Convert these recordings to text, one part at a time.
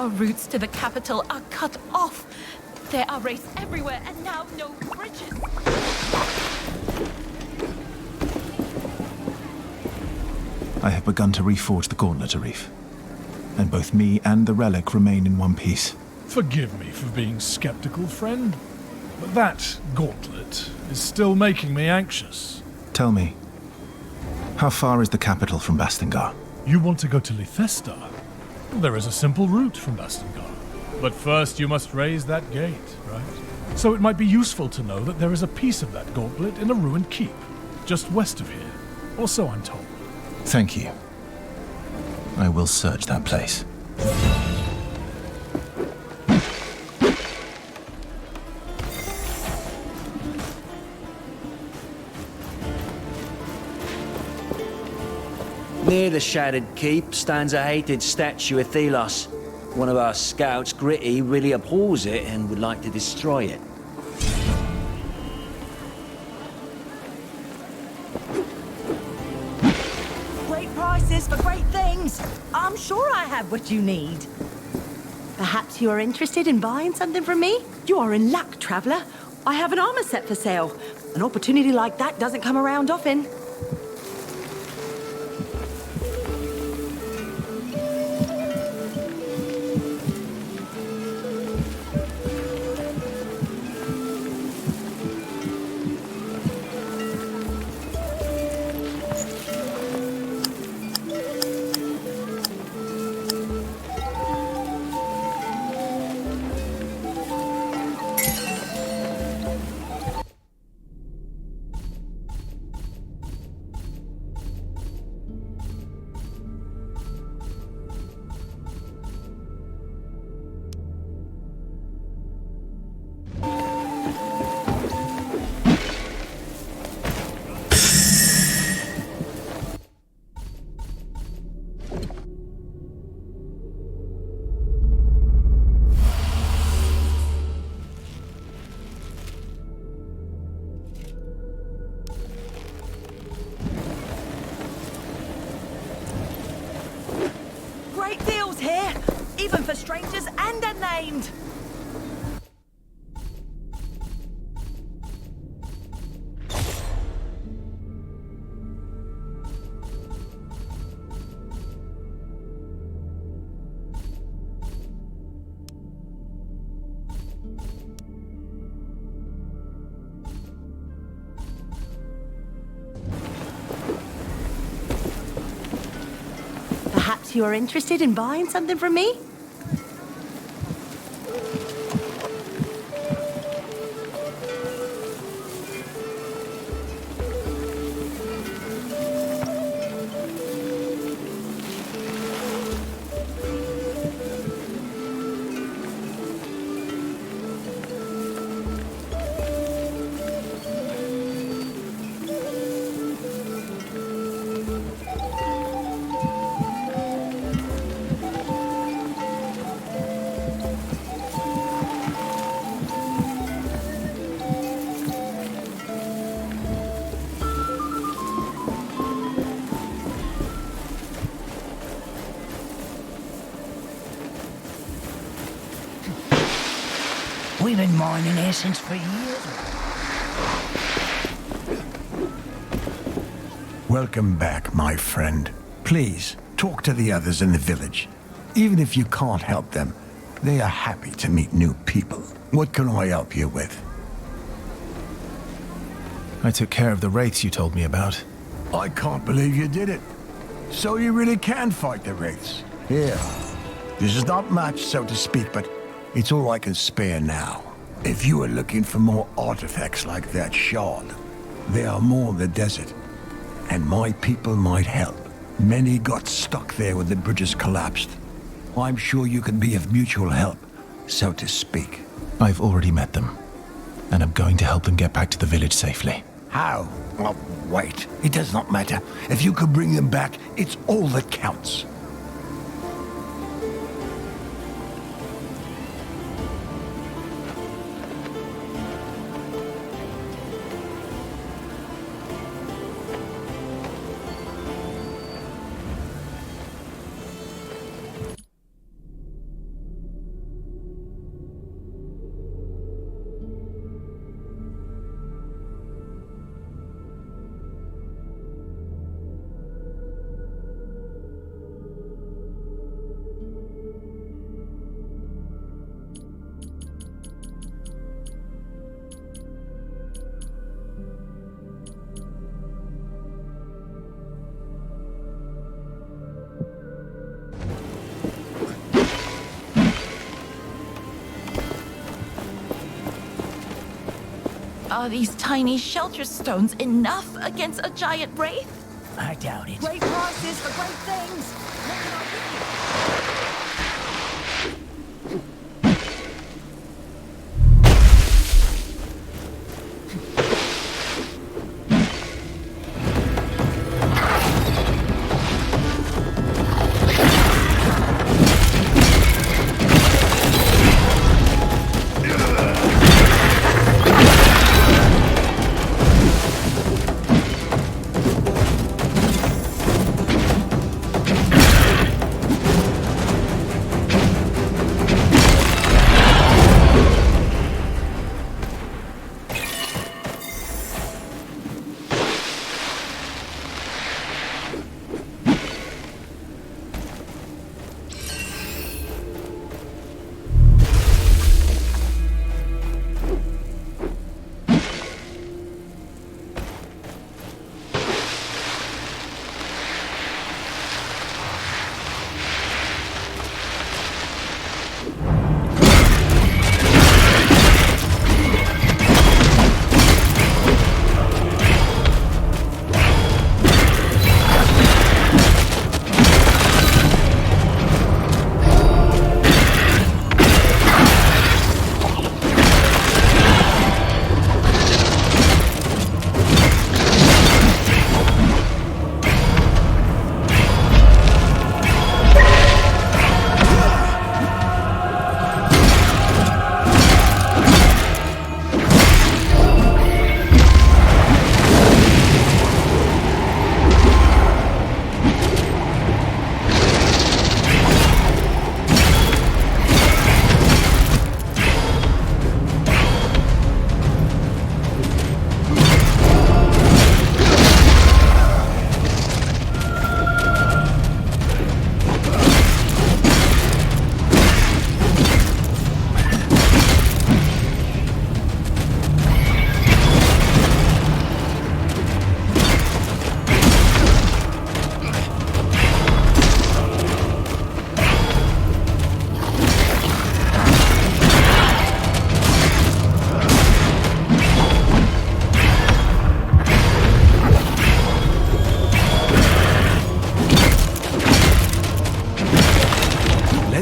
Our routes to the capital are cut off. There are wraiths everywhere, and now no bridges. I have begun to reforge the gauntlet, Arif. And both me and the relic remain in one piece. Forgive me for being skeptical, friend, but that gauntlet is still making me anxious. Tell me, how far is the capital from Bastingar? You want to go to Lithestar? There is a simple route from Bastingar. But first you must raise that gate, right? So it might be useful to know that there is a piece of that gauntlet in a ruined keep, just west of here. Or so I'm told. Thank you. I will search that place. Near the shattered keep stands a hated statue of Thelos. One of our scouts, Gritty, really abhors it and would like to destroy it. Great prices for great things. I'm sure I have what you need. Perhaps you are interested in buying something from me? You are in luck, traveler. I have an armor set for sale. An opportunity like that doesn't come around often. Great deals here, even for strangers and unnamed. Perhaps you are interested in buying something from me? We've been mining here since for years. Welcome back, my friend. Please, talk to the others in the village. Even if you can't help them, they are happy to meet new people. What can I help you with? I took care of the wraiths you told me about. I can't believe you did it. So you really can fight the wraiths. Here. This is not much, so to speak, but it's all I can spare now. If you are looking for more artifacts like that shard, there are more in the desert. And my people might help. Many got stuck there when the bridges collapsed. I'm sure you can be of mutual help, so to speak. I've already met them, and I'm going to help them get back to the village safely. How? Oh, wait. It does not matter. If you can bring them back, it's all that counts. Are these tiny shelter stones enough against a giant wraith? I doubt it. Great prices for great things. What can I give you?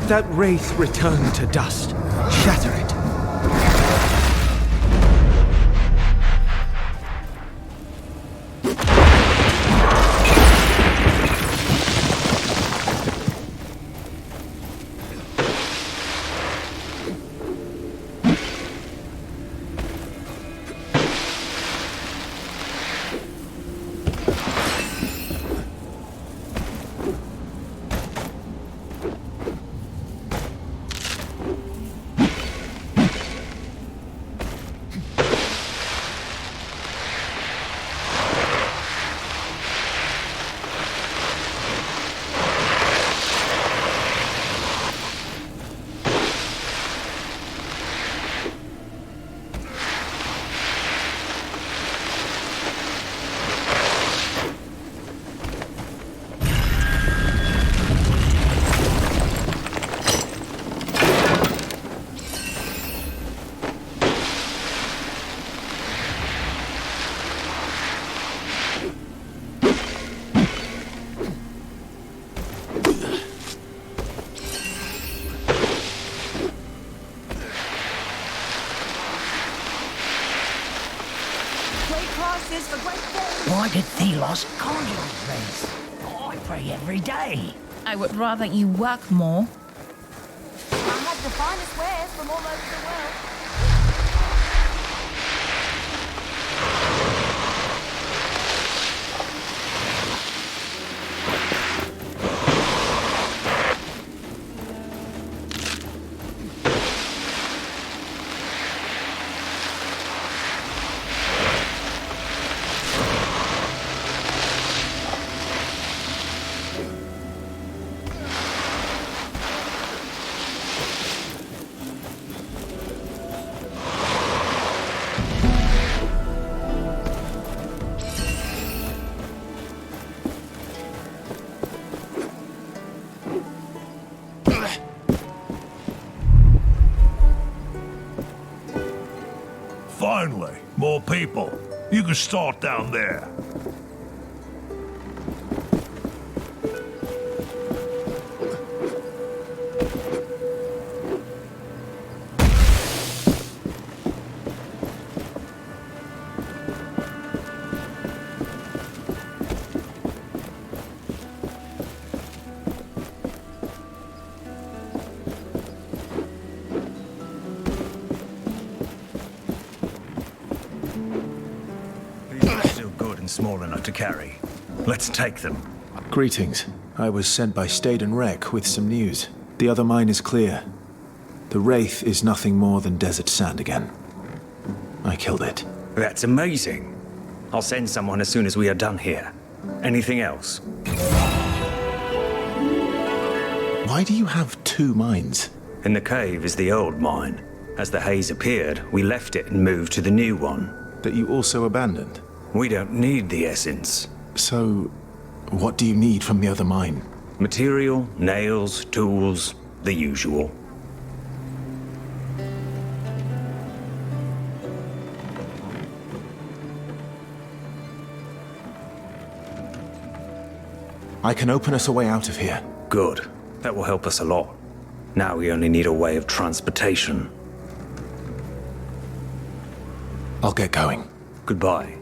That wraith return to dust. Shatter it. Why did Thelos conjure these wraiths? Oh, I pray every day. I would rather you work more. I had the finest wares from all over the world. finally, more people. You can start down there. Small enough to carry. Let's take them. Greetings. I was sent by Stade and Rec with some news. The other mine is clear. The Wraith is nothing more than desert sand again. I killed it. That's amazing. I'll send someone as soon as we are done here. Anything else? Why do you have two mines? In the cave is the old mine. As the haze appeared, we left it and moved to the new one. That you also abandoned? We don't need the essence. So, what do you need from the other mine? Material, nails, tools, the usual. I can open us a way out of here. Good. That will help us a lot. Now we only need a way of transportation. I'll get going. Goodbye.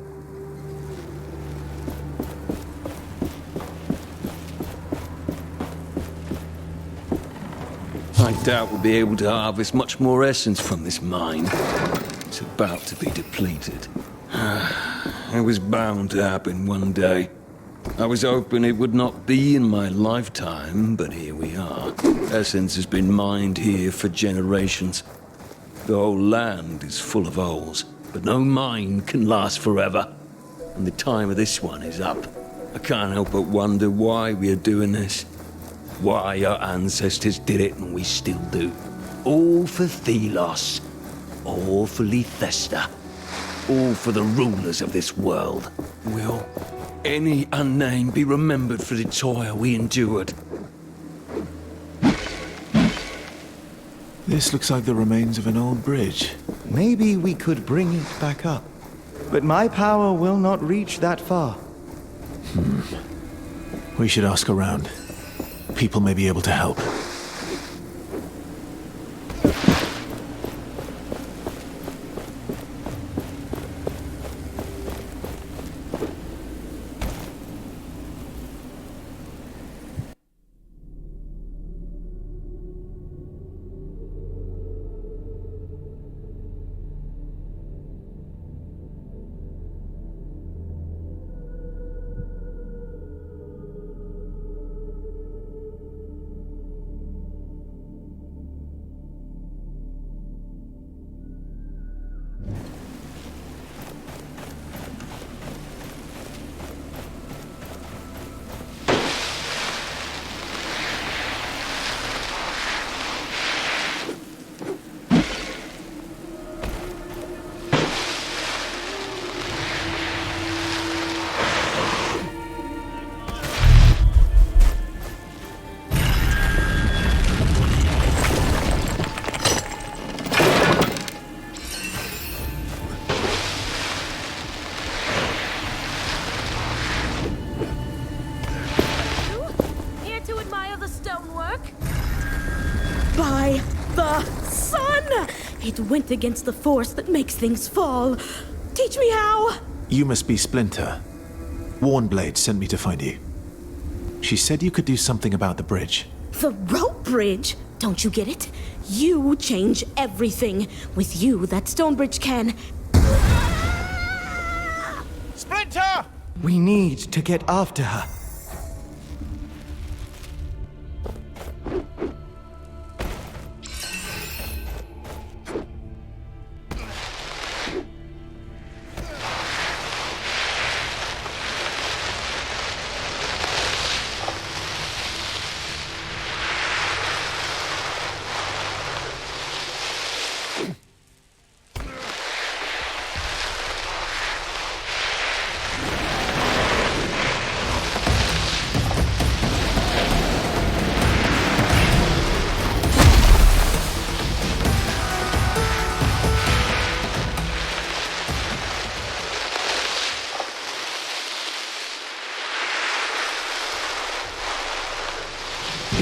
I doubt we'll be able to harvest much more essence from this mine. It's about to be depleted. It was bound to happen one day. I was hoping it would not be in my lifetime, but here we are. Essence has been mined here for generations. The whole land is full of holes, but no mine can last forever. And the time of this one is up. I can't help but wonder why we are doing this. Why our ancestors did it and we still do. All for Thelos. All for Lethesta. All for the rulers of this world. Will any unnamed be remembered for the toil we endured? This looks like the remains of an old bridge. Maybe we could bring it back up. But my power will not reach that far. We should ask around. People may be able to help. By the sun! It went against the force that makes things fall. Teach me how! You must be Splinter. Warnblade sent me to find you. She said you could do something about the bridge. The rope bridge? Don't you get it? You change everything. With you, that stone bridge can... Splinter! We need to get after her.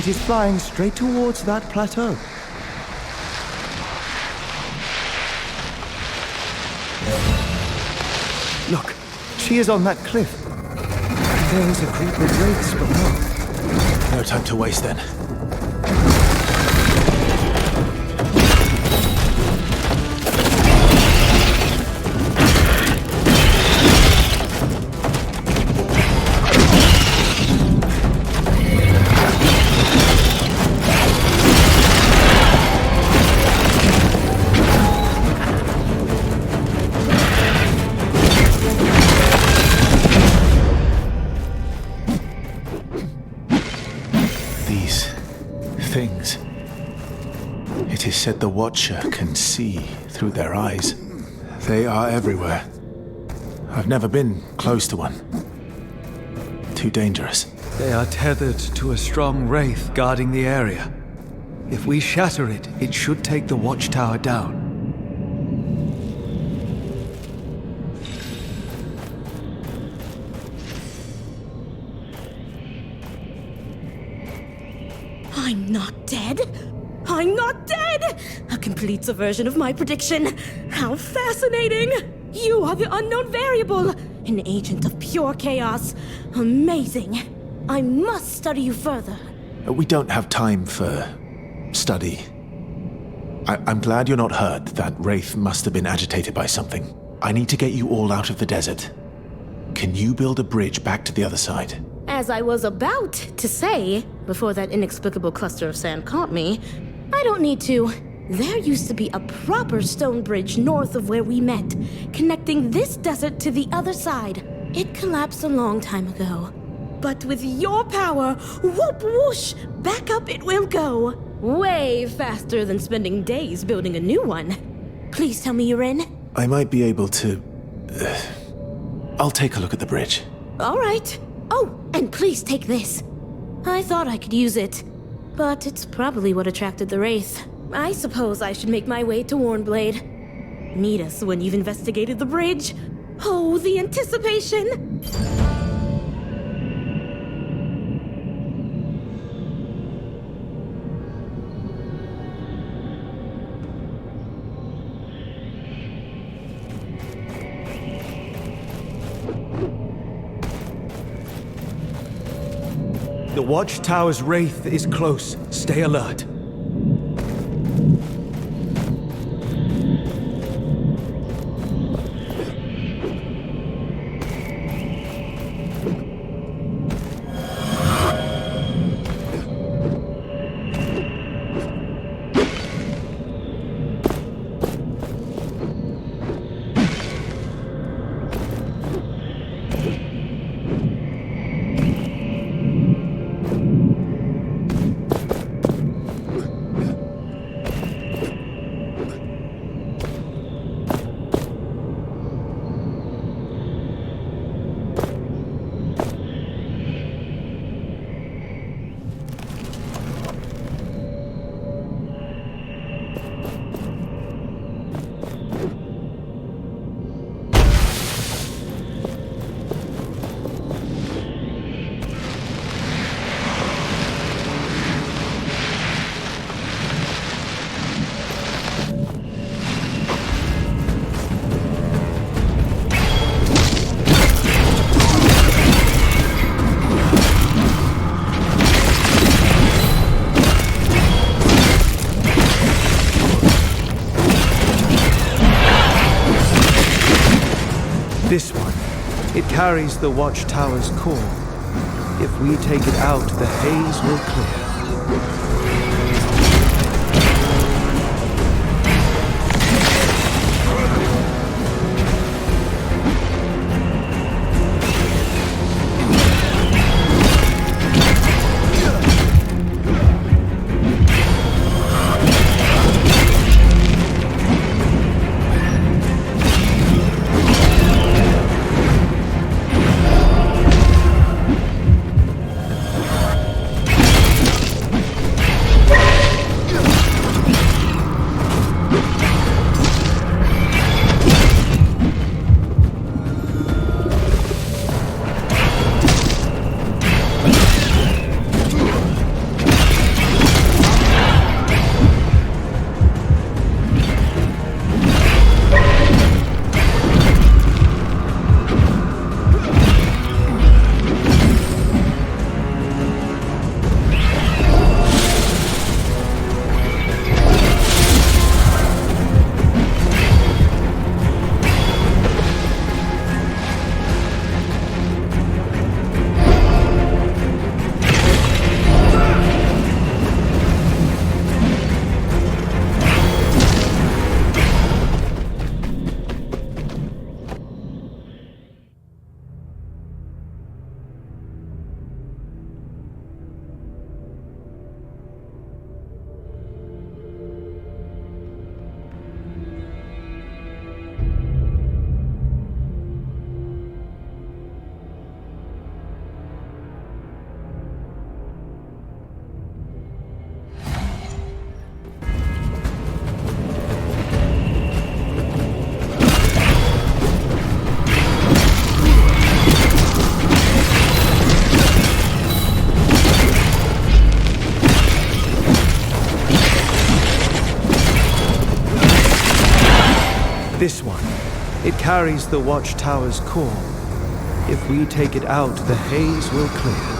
It is flying straight towards that plateau. Look, she is on that cliff. There is a group of wraiths below. No time to waste then. Things. It is said the Watcher can see through their eyes. They are everywhere. I've never been close to one. Too dangerous. They are tethered to a strong wraith guarding the area. If we shatter it, it should take the watchtower down. I'm not dead. I'm not dead! A complete subversion of my prediction. How fascinating! You are the unknown variable, an agent of pure chaos. Amazing. I must study you further. We don't have time for study. I'm glad you're not hurt. That wraith must have been agitated by something. I need to get you all out of the desert. Can you build a bridge back to the other side? As I was about to say, before that inexplicable cluster of sand caught me, I don't need to. There used to be a proper stone bridge north of where we met, connecting this desert to the other side. It collapsed a long time ago. But with your power, whoop whoosh, back up it will go. Way faster than spending days building a new one. Please tell me you're in. I might be able to... I'll take a look at the bridge. All right. Oh, and please take this. I thought I could use it, but it's probably what attracted the wraith. I suppose I should make my way to Warnblade. Meet us when you've investigated the bridge. Oh, the anticipation! The watchtower's wraith is close. Stay alert. This one, it carries the watchtower's core. If we take it out, the haze will clear. This one. It carries the watchtower's core. If we take it out, the haze will clear.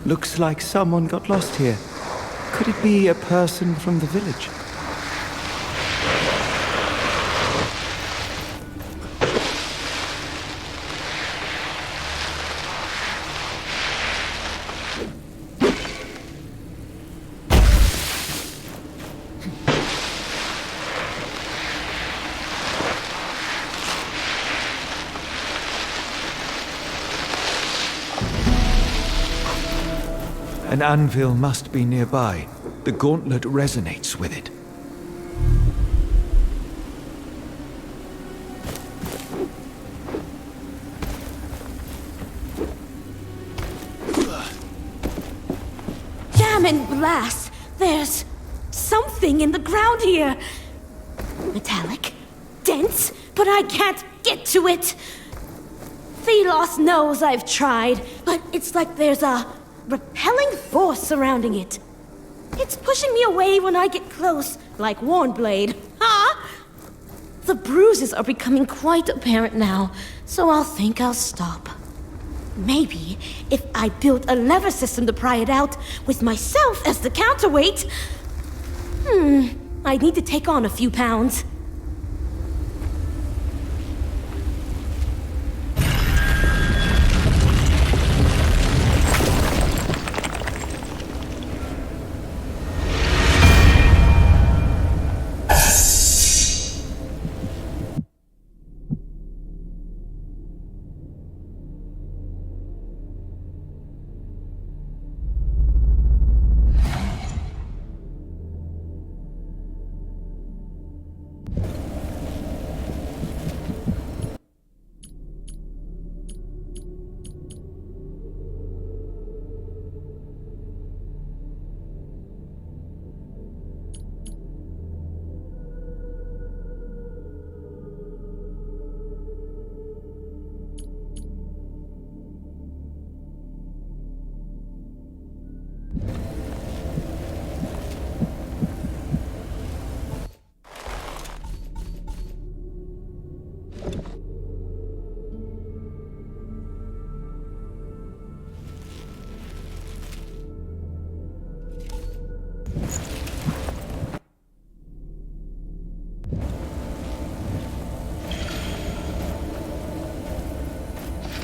Looks like someone got lost here. Could it be a person from the village? An anvil must be nearby. The gauntlet resonates with it. Damn and blast! There's something in the ground here. Metallic, dense, but I can't get to it. Thelos knows I've tried, but it's like there's a repelling force surrounding it. It's pushing me away when I get close, like Warnblade. Huh? The bruises are becoming quite apparent now, so I'll think I'll stop. Maybe if I build a lever system to pry it out, with myself as the counterweight. I need to take on a few pounds.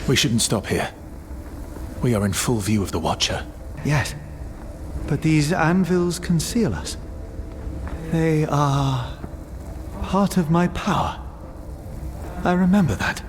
We shouldn't stop here. We are in full view of the Watcher. Yes, but these anvils conceal us. They are part of my power. I remember that.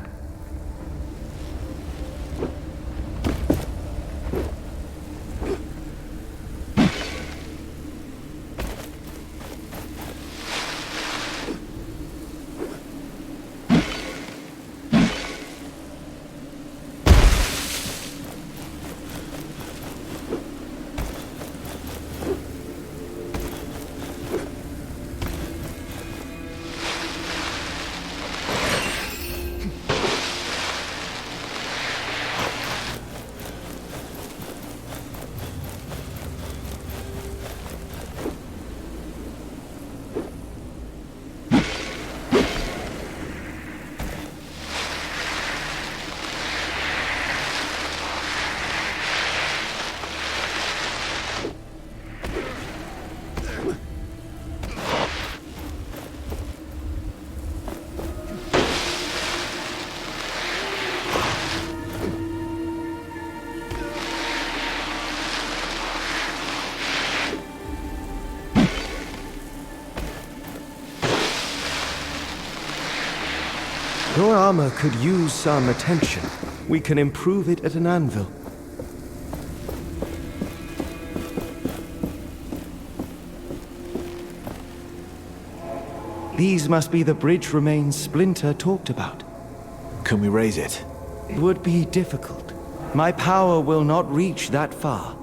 Your armor could use some attention. We can improve it at an anvil. These must be the bridge remains Splinter talked about. Can we raise it? It would be difficult. My power will not reach that far.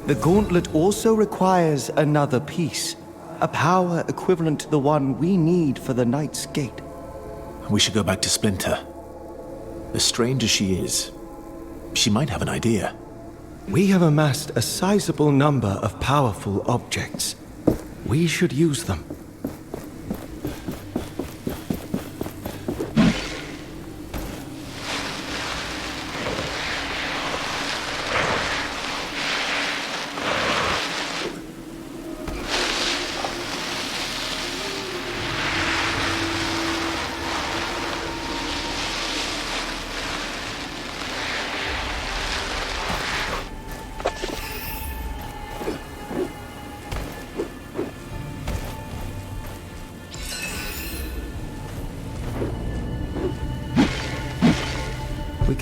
The gauntlet also requires another piece. A power equivalent to the one we need for the Knight's Gate. We should go back to Splinter. As strange as she is, she might have an idea. We have amassed a sizable number of powerful objects. We should use them.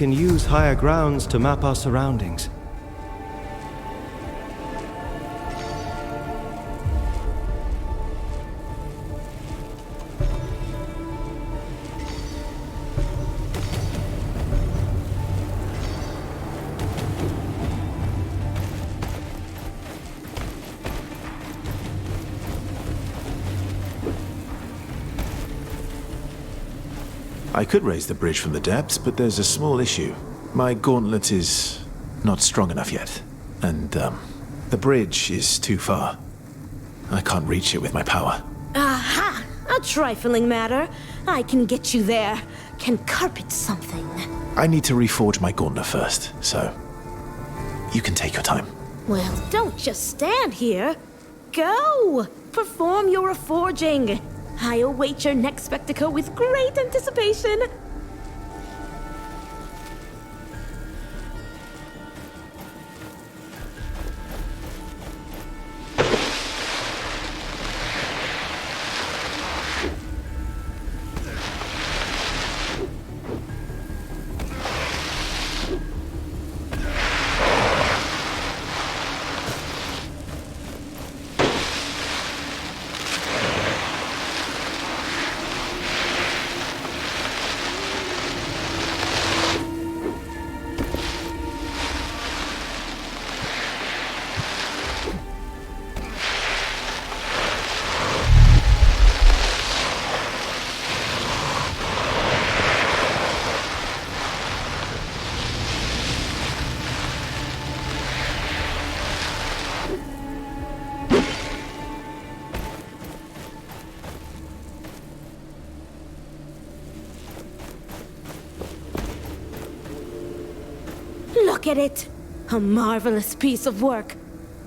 can use higher grounds to map our surroundings. I could raise the bridge from the depths, but there's a small issue. My gauntlet is not strong enough yet, and the bridge is too far. I can't reach it with my power. Aha! A trifling matter. I can get you there. Can carpet something. I need to reforge my gauntlet first, so you can take your time. Well, don't just stand here. Go! Perform your reforging. I await your next spectacle with great anticipation. Look at it! A marvelous piece of work.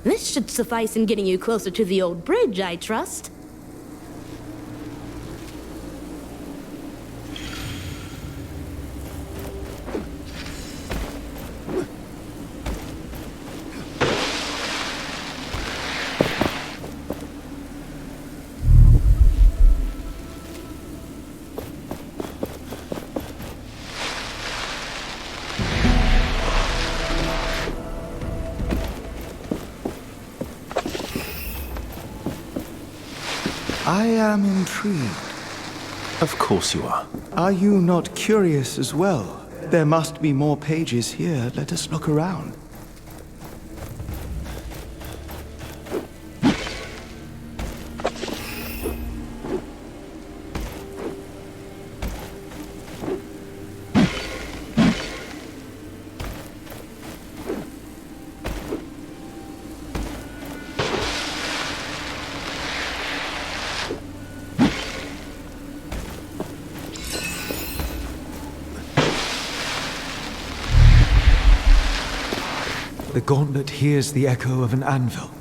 This should suffice in getting you closer to the old bridge, I trust. I am intrigued. Of course you are. Are you not curious as well? There must be more pages here. Let us look around. The gauntlet hears the echo of an anvil.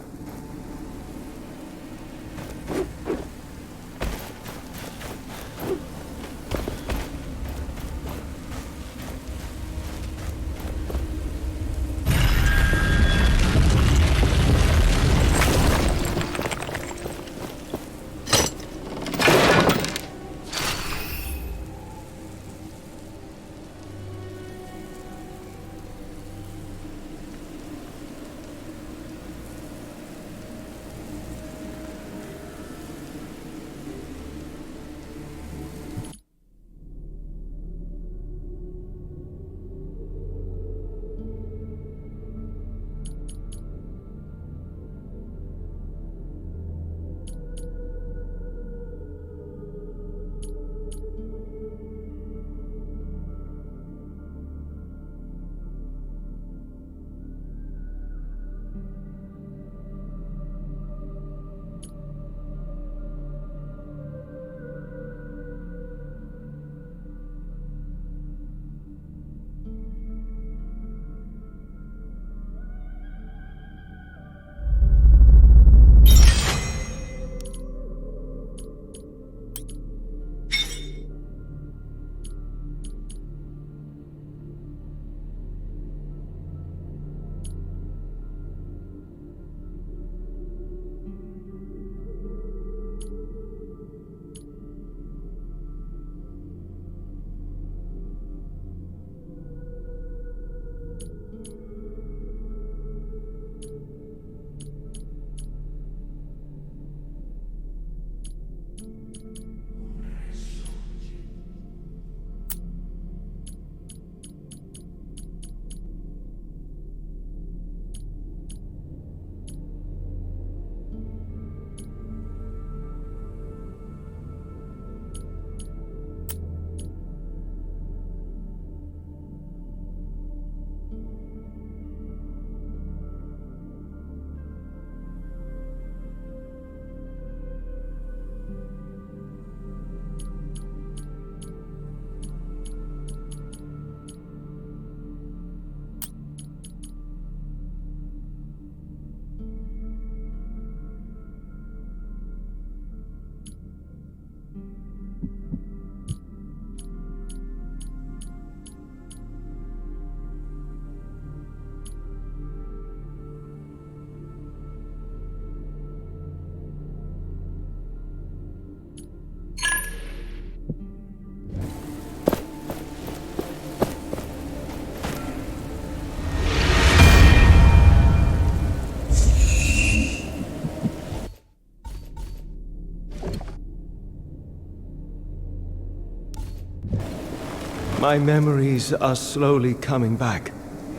My memories are slowly coming back.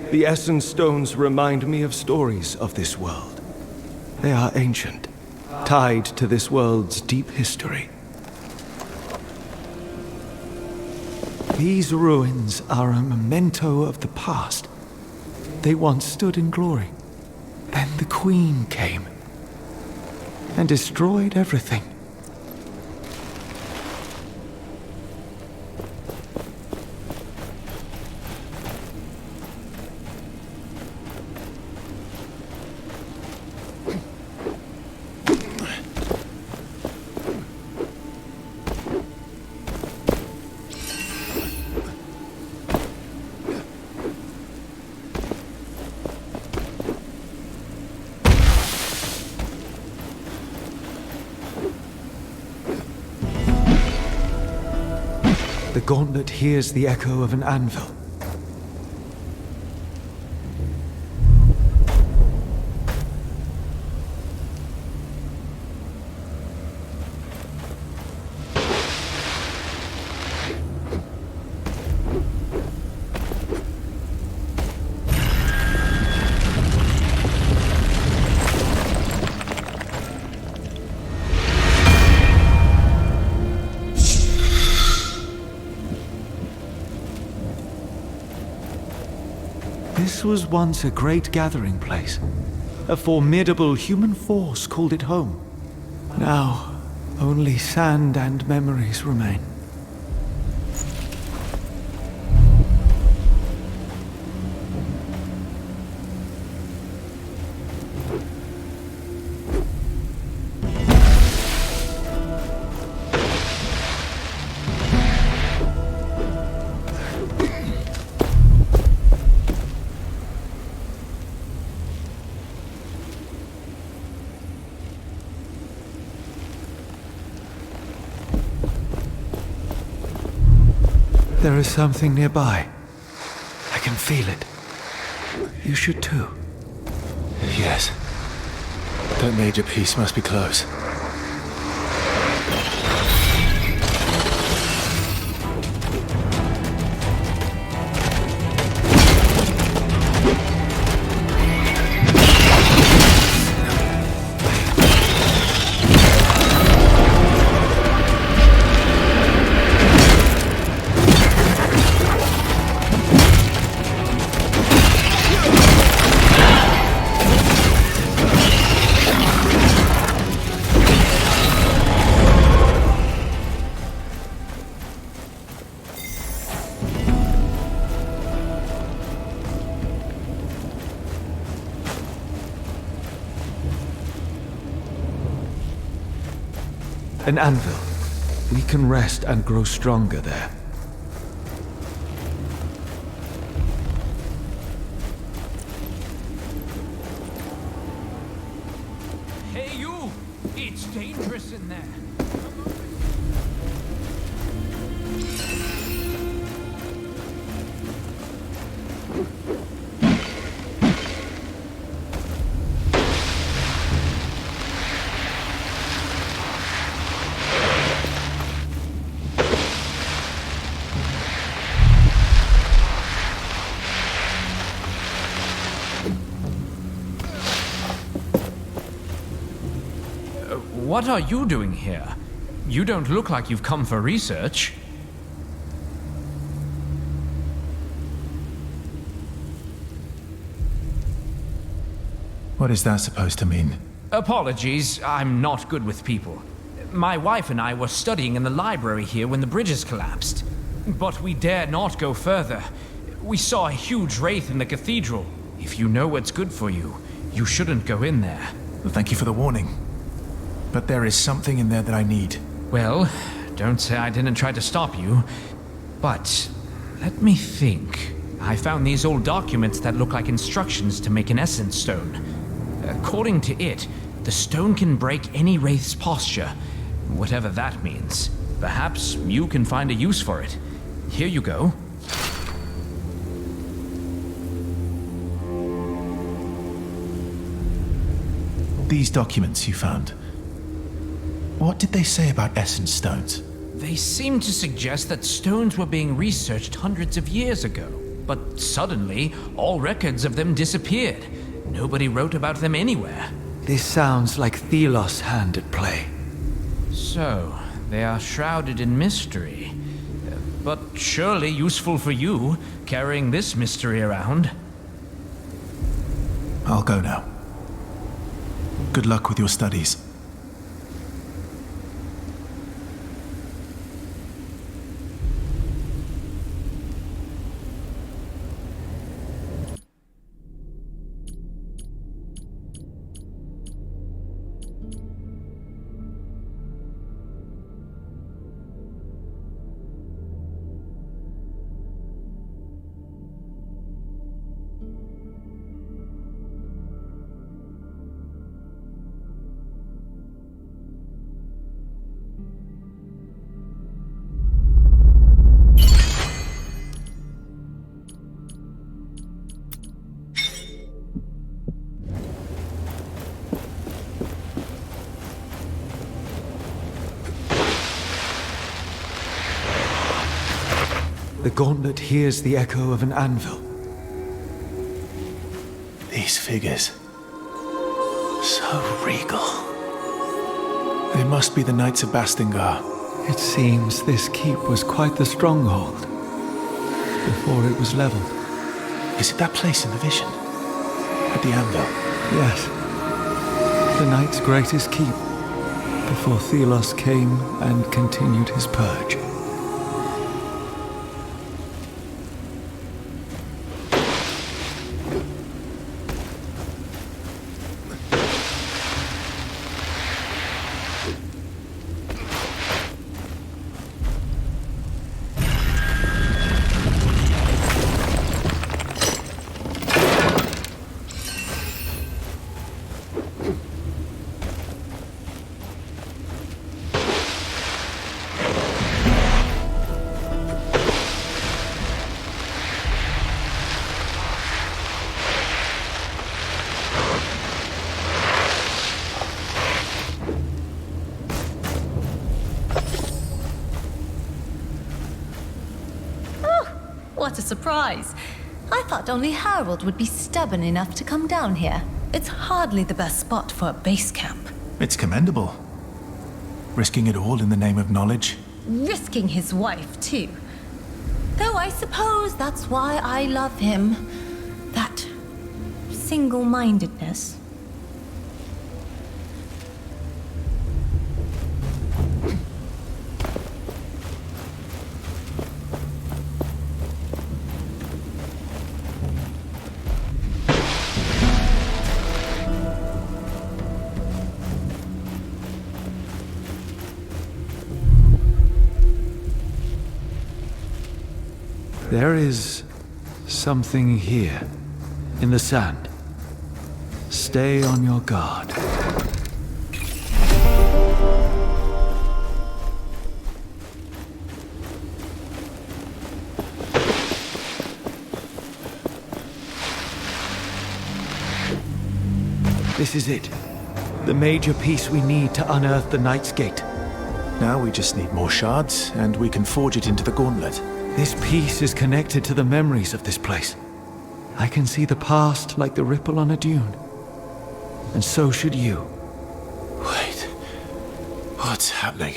The Essence Stones remind me of stories of this world. They are ancient, tied to this world's deep history. These ruins are a memento of the past. They once stood in glory. Then the Queen came and destroyed everything. The gauntlet hears the echo of an anvil. This was once a great gathering place. A formidable human force called it home. Now, only sand and memories remain. There is something nearby. I can feel it. You should too. Yes. That major piece must be close. An anvil. We can rest and grow stronger there. Hey you! It's dangerous in there. What are you doing here? You don't look like you've come for research. What is that supposed to mean? Apologies, I'm not good with people. My wife and I were studying in the library here when the bridges collapsed. But we dare not go further. We saw a huge wraith in the cathedral. If you know what's good for you, you shouldn't go in there. Well, thank you for the warning. But there is something in there that I need. Well, don't say I didn't try to stop you. But let me think. I found these old documents that look like instructions to make an essence stone. According to it, the stone can break any wraith's posture, whatever that means. Perhaps you can find a use for it. Here you go. These documents you found. What did they say about essence stones? They seem to suggest that stones were being researched hundreds of years ago. But suddenly, all records of them disappeared. Nobody wrote about them anywhere. This sounds like Thelos' hand at play. So, they are shrouded in mystery. But surely useful for you, carrying this mystery around. I'll go now. Good luck with your studies. The gauntlet hears the echo of an anvil. These figures. So regal. They must be the Knights of Bastingar. It seems this keep was quite the stronghold before it was leveled. Is it that place in the vision? At the anvil? Yes. The Knight's greatest keep before Thelos came and continued his purge. What a surprise. I thought only Harold would be stubborn enough to come down here. It's hardly the best spot for a base camp. It's commendable. Risking it all in the name of knowledge. Risking his wife, too. Though I suppose that's why I love him. That single-mindedness. There is something here, in the sand. Stay on your guard. This is it. The major piece we need to unearth the Knight's Gate. Now we just need more shards, and we can forge it into the gauntlet. This piece is connected to the memories of this place. I can see the past like the ripple on a dune. And so should you. Wait. What's happening?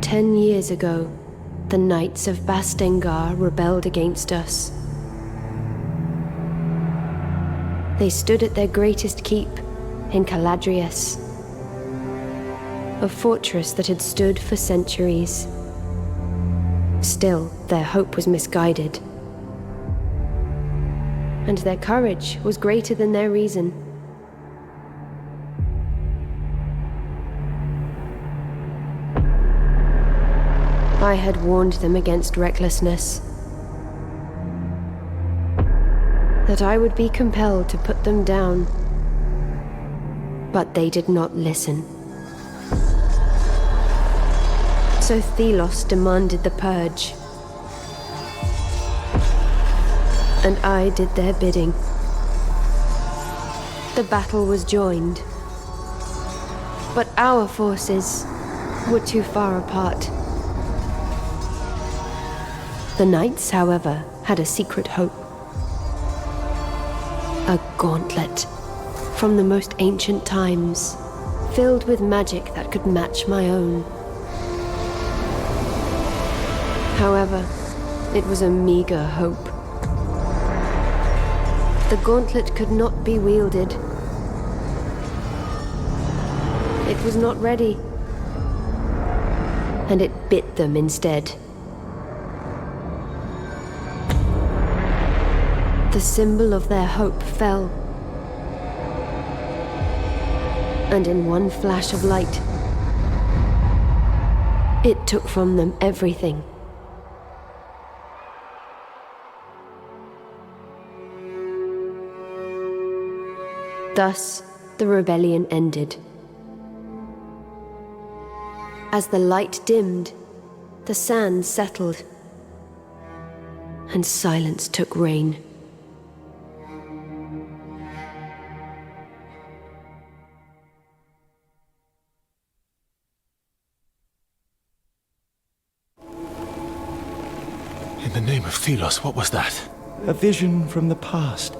10 years ago, the Knights of Bastingar rebelled against us. They stood at their greatest keep in Caladrius, a fortress that had stood for centuries. Still, their hope was misguided. And their courage was greater than their reason. I had warned them against recklessness. That I would be compelled to put them down. But they did not listen. So Thelos demanded the purge. And I did their bidding. The battle was joined. But our forces were too far apart. The knights, however, had a secret hope. A gauntlet from the most ancient times, filled with magic that could match my own. However, it was a meager hope. The gauntlet could not be wielded. It was not ready, and it bit them instead. The symbol of their hope fell, and in one flash of light, it took from them everything. Thus, the rebellion ended. As the light dimmed, the sand settled, and silence took reign. In the name of Thelos, what was that? A vision from the past.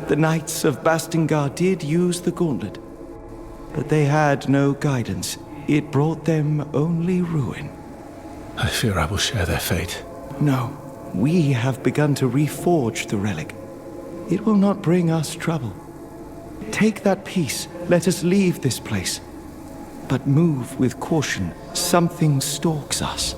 The knights of Bastingar did use the gauntlet, but they had no guidance. It brought them only ruin. I fear I will share their fate. No, we have begun to reforge the relic. It will not bring us trouble. Take that piece. Let us leave this place. But move with caution. Something stalks us.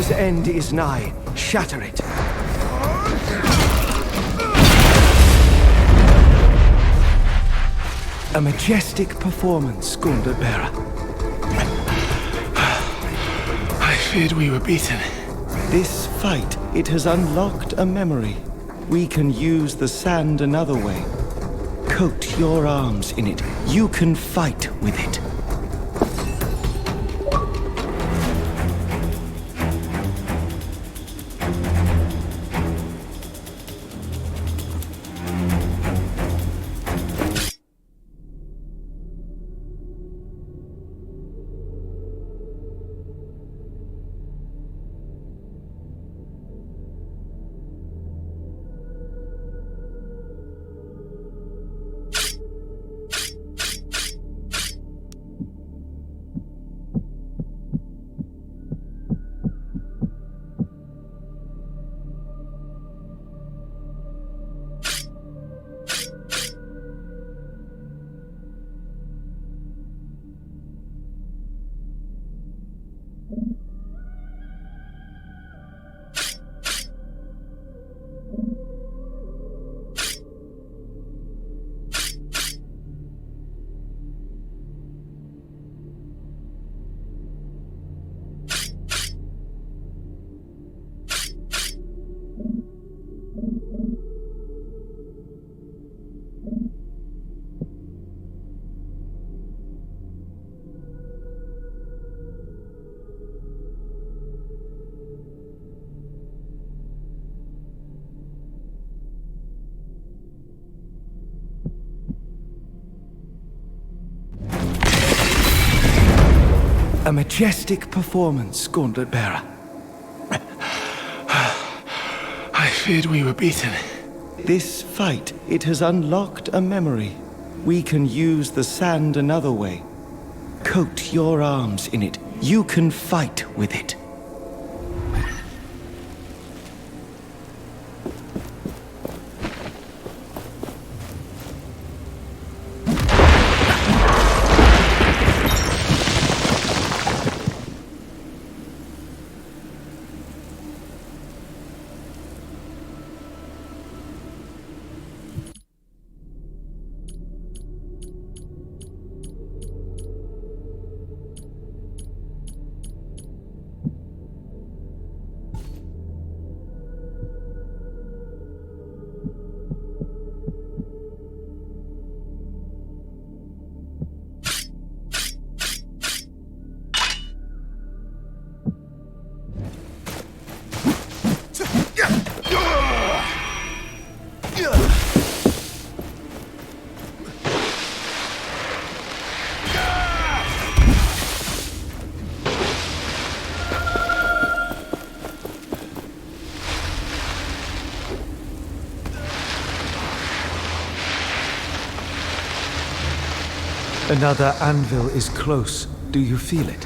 Foe's end is nigh. Shatter it. A majestic performance, Gauntlet Bearer. I feared we were beaten. This fight, it has unlocked a memory. We can use the sand another way. Coat your arms in it. You can fight with it. A majestic performance, Gauntlet Bearer. I feared we were beaten. This fight, it has unlocked a memory. We can use the sand another way. Coat your arms in it. You can fight with it. Another anvil is close. Do you feel it?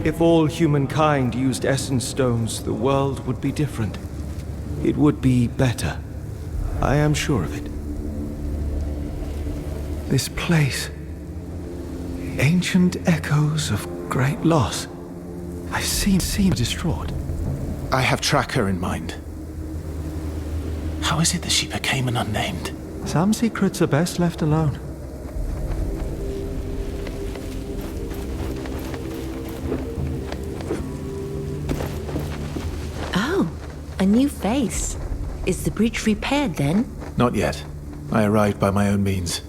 If all humankind used essence stones, the world would be different. It would be better. I am sure of it. This place. Ancient echoes of great loss. I seem distraught. I have Tracker in mind. How is it that she became an unnamed? Some secrets are best left alone. Oh, a new face. Is the bridge repaired then? Not yet. I arrived by my own means.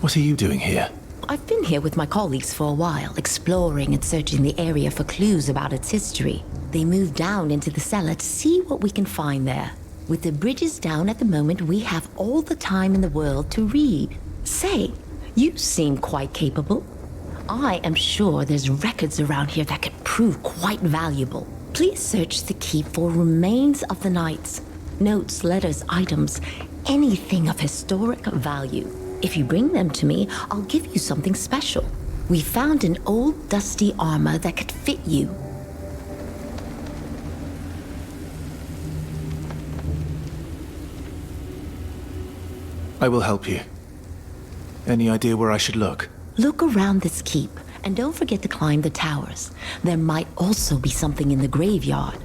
What are you doing here? I've been here with my colleagues for a while, exploring and searching the area for clues about its history. They moved down into the cellar to see what we can find there. With the bridges down at the moment, we have all the time in the world to read. Say, you seem quite capable. I am sure there's records around here that could prove quite valuable. Please search the keep for remains of the knights. Notes, letters, items, anything of historic value. If you bring them to me, I'll give you something special. We found an old dusty armor that could fit you. I will help you. Any idea where I should look? Look around this keep, and don't forget to climb the towers. There might also be something in the graveyard.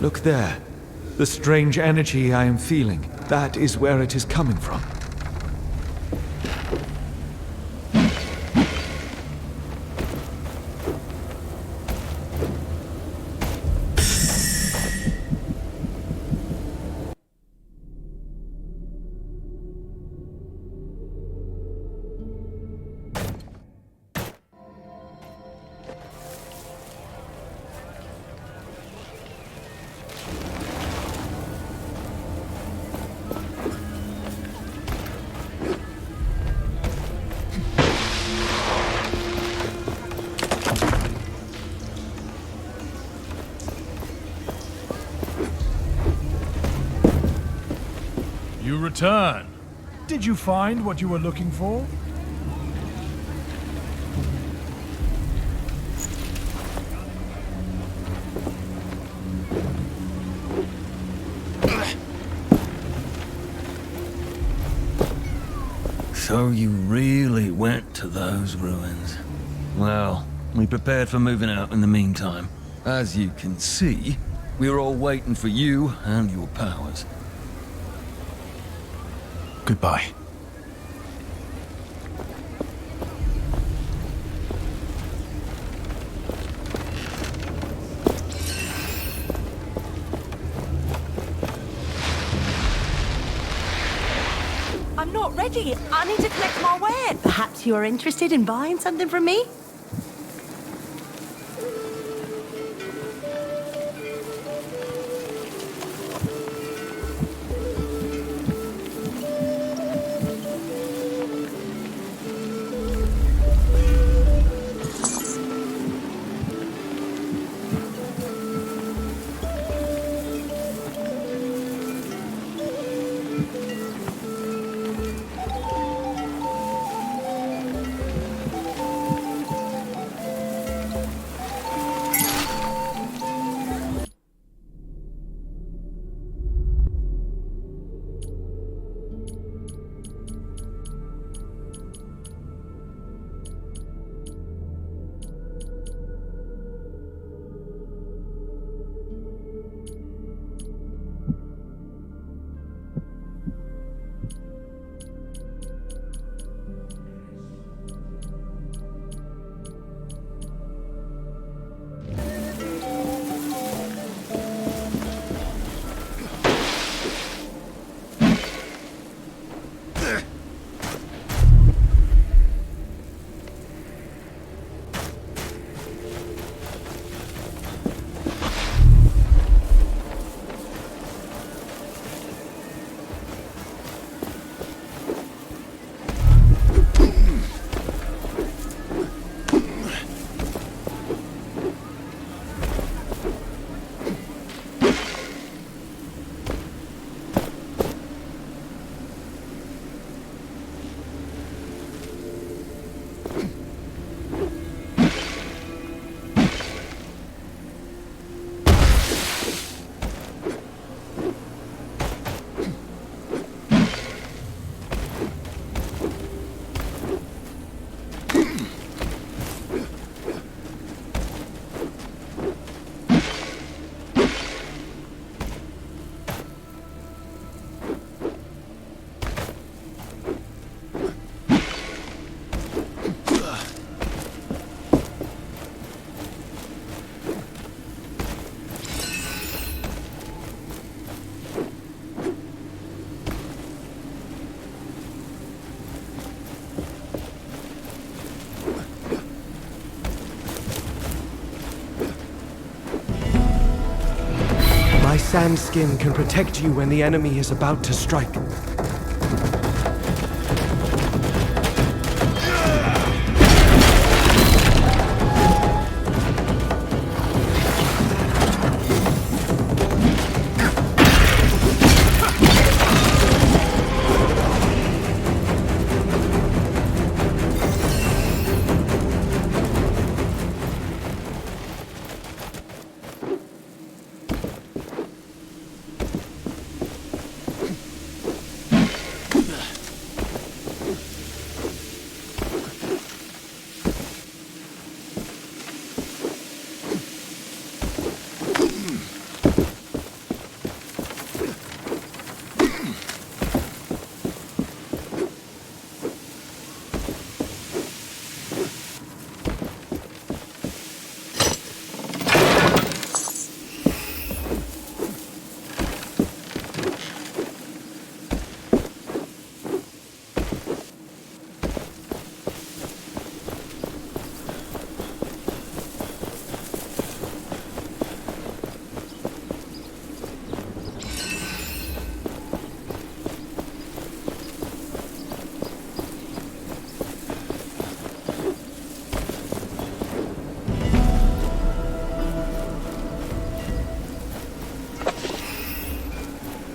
Look there. The strange energy I am feeling. That is where it is coming from. You return. Did you find what you were looking for? So you really went to those ruins. Well, we prepared for moving out in the meantime. As you can see, we were all waiting for you and your powers. Goodbye. I'm not ready. I need to collect my wares. Perhaps you're interested in buying something from me? My sand skin can protect you when the enemy is about to strike.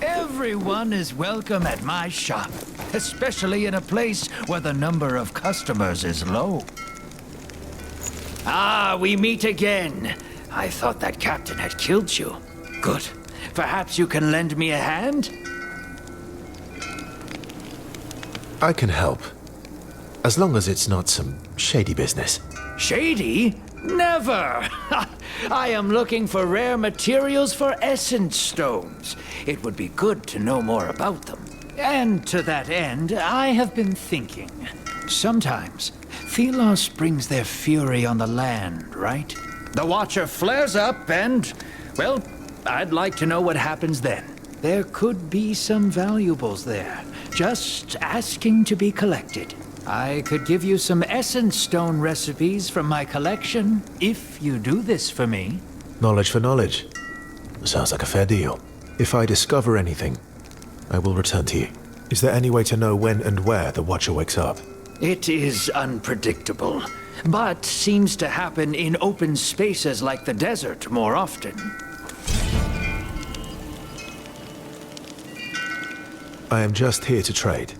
Everyone is welcome at my shop, especially in a place where the number of customers is low. Ah, we meet again. I thought that captain had killed you. Good. Perhaps you can lend me a hand? I can help. As long as it's not some shady business. Shady? Never! I am looking for rare materials for essence stones. It would be good to know more about them. And to that end, I have been thinking. Sometimes, Thelos brings their fury on the land, right? The Watcher flares up and, well, I'd like to know what happens then. There could be some valuables there, just asking to be collected. I could give you some essence stone recipes from my collection, if you do this for me. Knowledge for knowledge. Sounds like a fair deal. If I discover anything, I will return to you. Is there any way to know when and where the Watcher wakes up? It is unpredictable, but seems to happen in open spaces like the desert more often. I am just here to trade.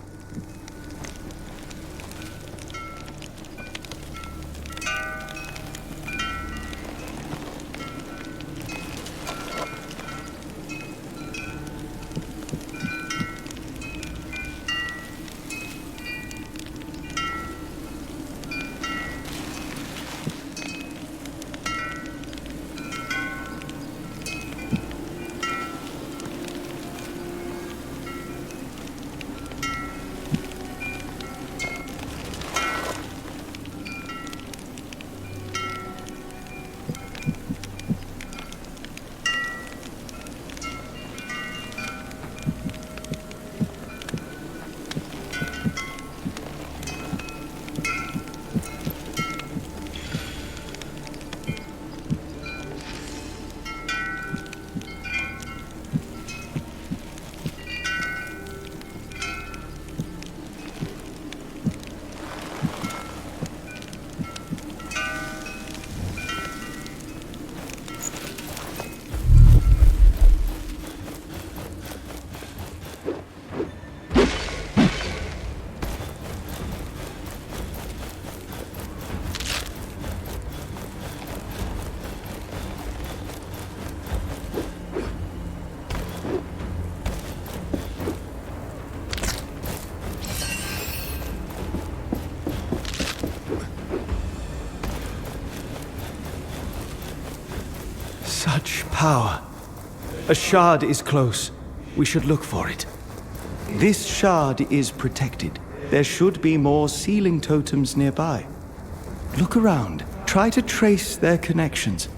Such power. A shard is close. We should look for it. This shard is protected. There should be more sealing totems nearby. Look around. Try to trace their connections.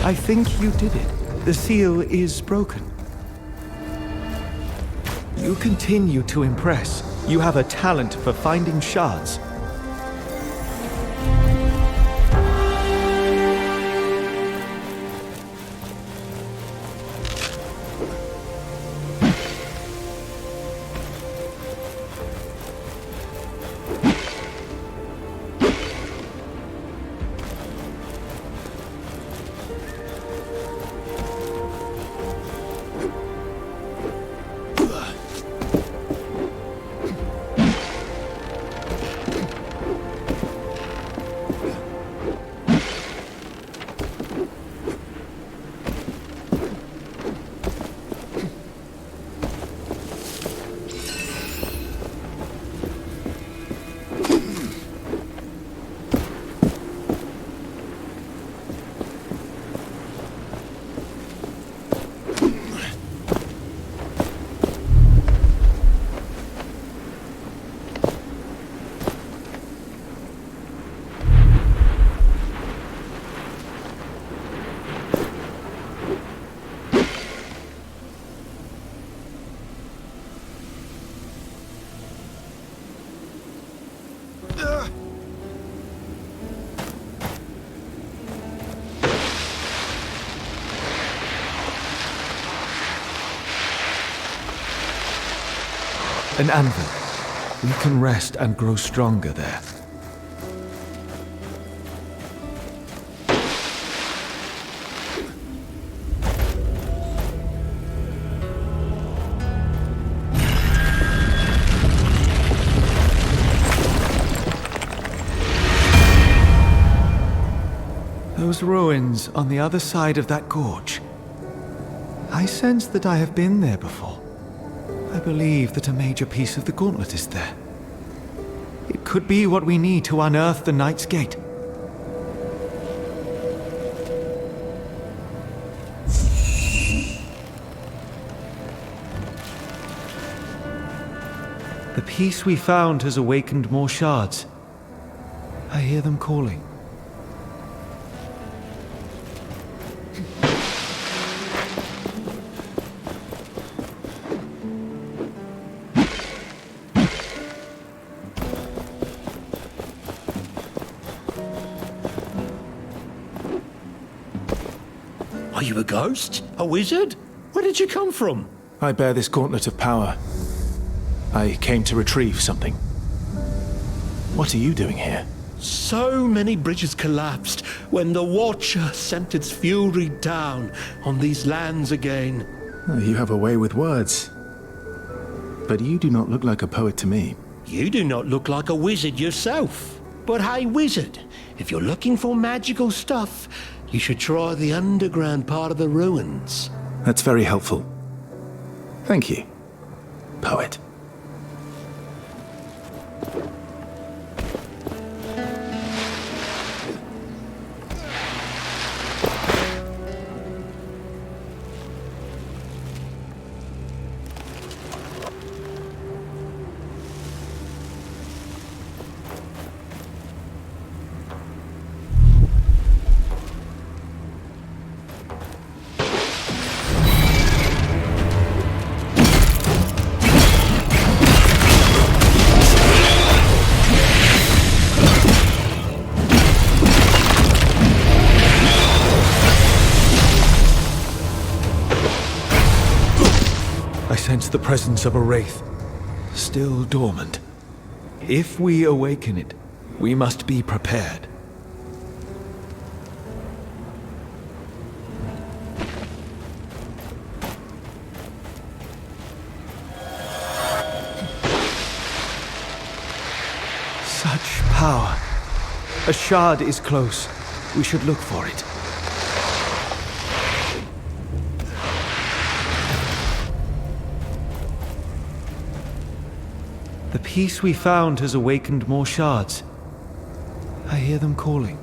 I think you did it. The seal is broken. You continue to impress. You have a talent for finding shards. An anvil. We can rest and grow stronger there. Those ruins on the other side of that gorge. I sense that I have been there before. I believe that a major piece of the gauntlet is there. It could be what we need to unearth the Knight's Gate. The piece we found has awakened more shards. I hear them calling. Are you a ghost? A wizard? Where did you come from? I bear this gauntlet of power. I came to retrieve something. What are you doing here? So many bridges collapsed when the Watcher sent its fury down on these lands again. You have a way with words. But you do not look like a poet to me. You do not look like a wizard yourself. But hey, wizard, if you're looking for magical stuff, you should try the underground part of the ruins. That's very helpful. Thank you, poet. I sense the presence of a wraith, still dormant. If we awaken it, we must be prepared. Such power. A shard is close. We should look for it. The piece we found has awakened more shards. I hear them calling.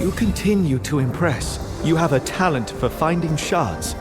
You continue to impress. You have a talent for finding shards.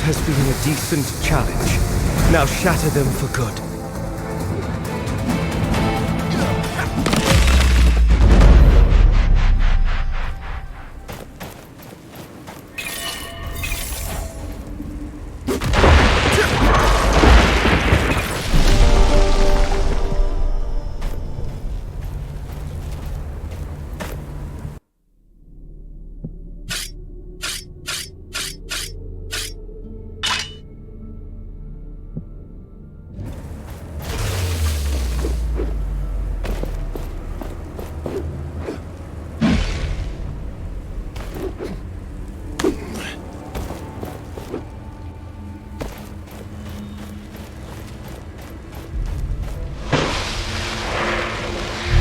has been a decent challenge. Now shatter them for good.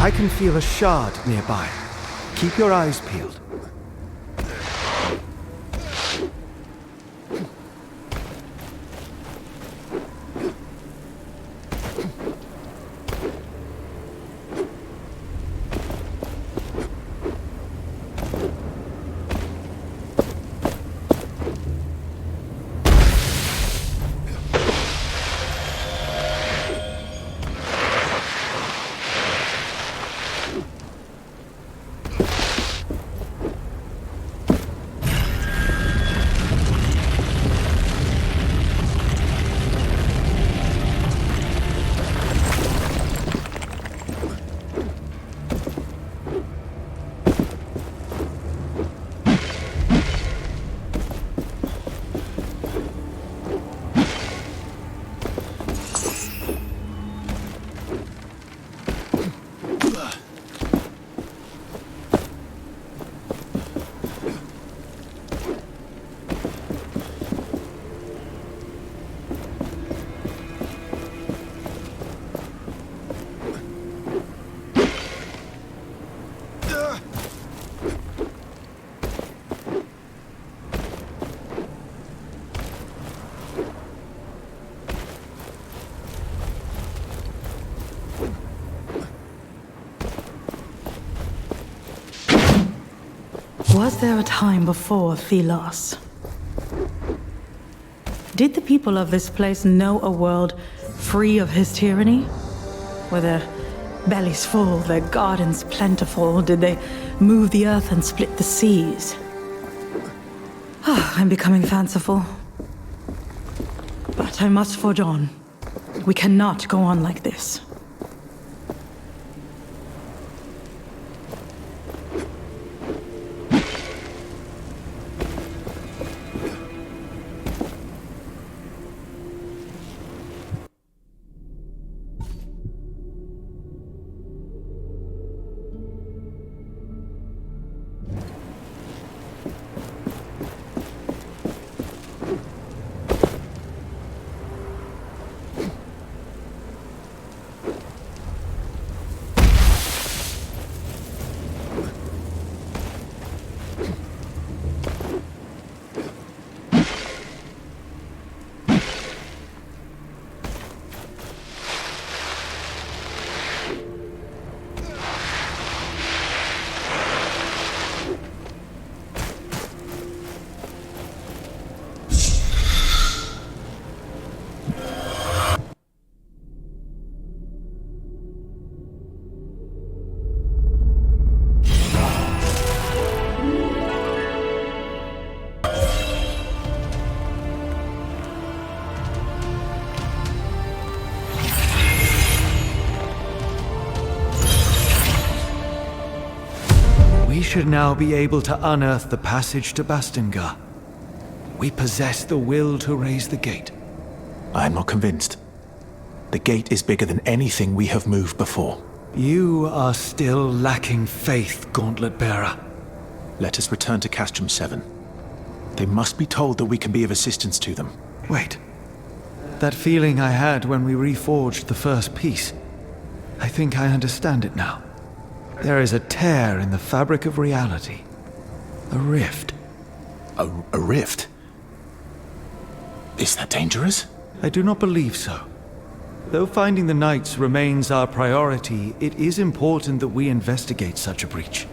I can feel a shard nearby. Keep your eyes peeled. Was there a time before Thelos? Did the people of this place know a world free of his tyranny? Were their bellies full, their gardens plentiful? Did they move the earth and split the seas? I'm becoming fanciful. But I must forge on. We cannot go on like this. We should now be able to unearth the passage to Bastingar. We possess the will to raise the gate. I'm not convinced. The gate is bigger than anything we have moved before. You are still lacking faith, Gauntlet Bearer. Let us return to Castrum 7. They must be told that we can be of assistance to them. Wait. That feeling I had when we reforged the first piece. I think I understand it now. There is a tear in the fabric of reality. A rift. A rift? Is that dangerous? I do not believe so. Though finding the knights remains our priority, it is important that we investigate such a breach.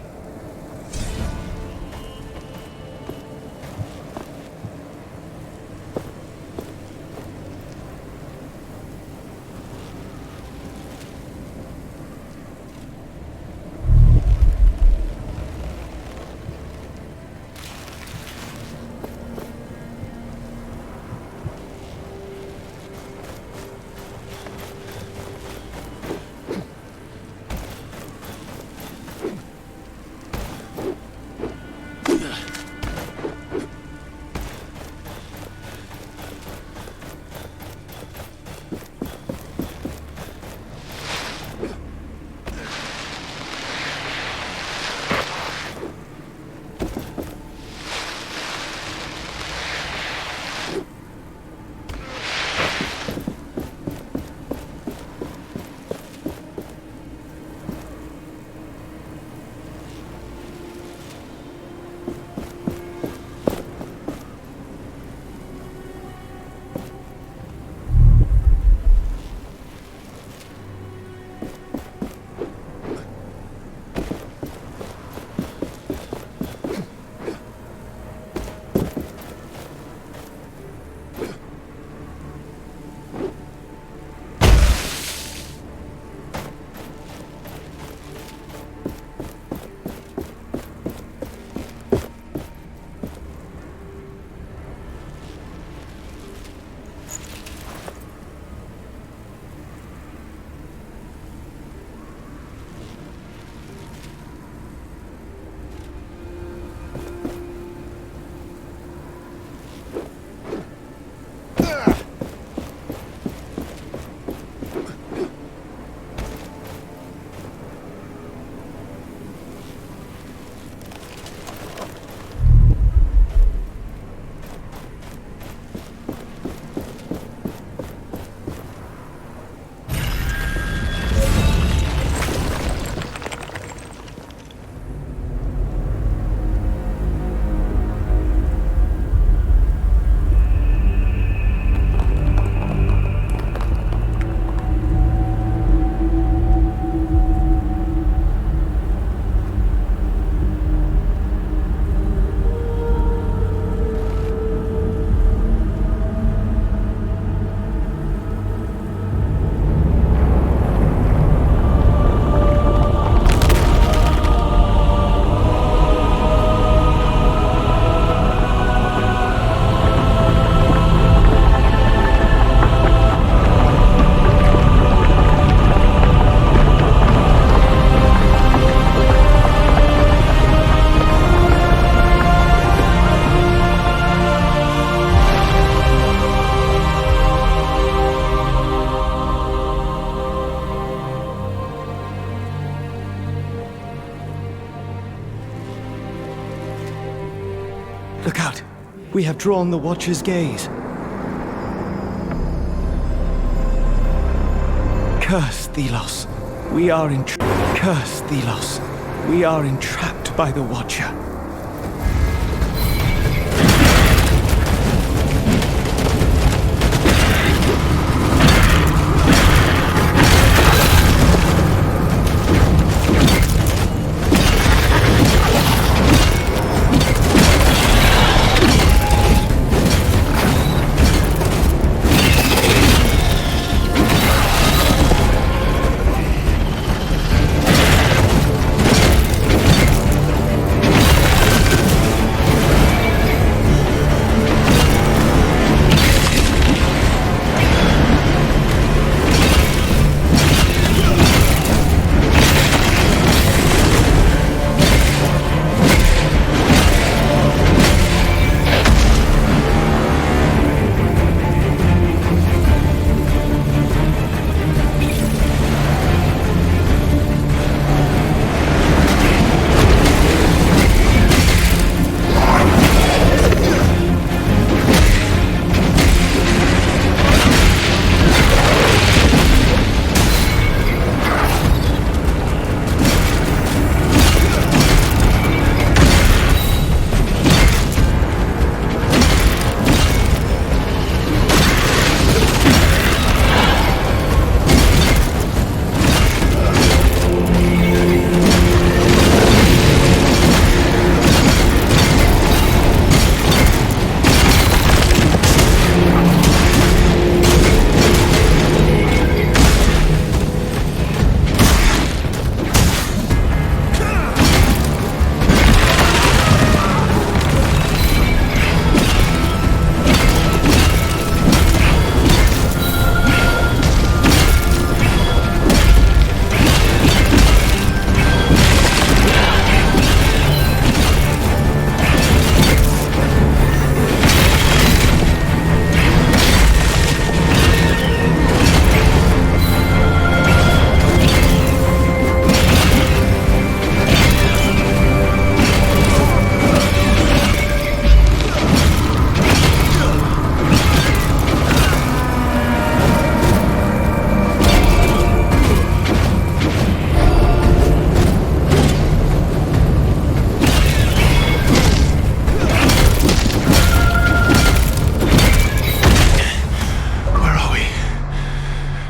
Look out! We have drawn the Watcher's gaze. Curse Thelos. We are Curse Thelos. We are entrapped by the Watcher.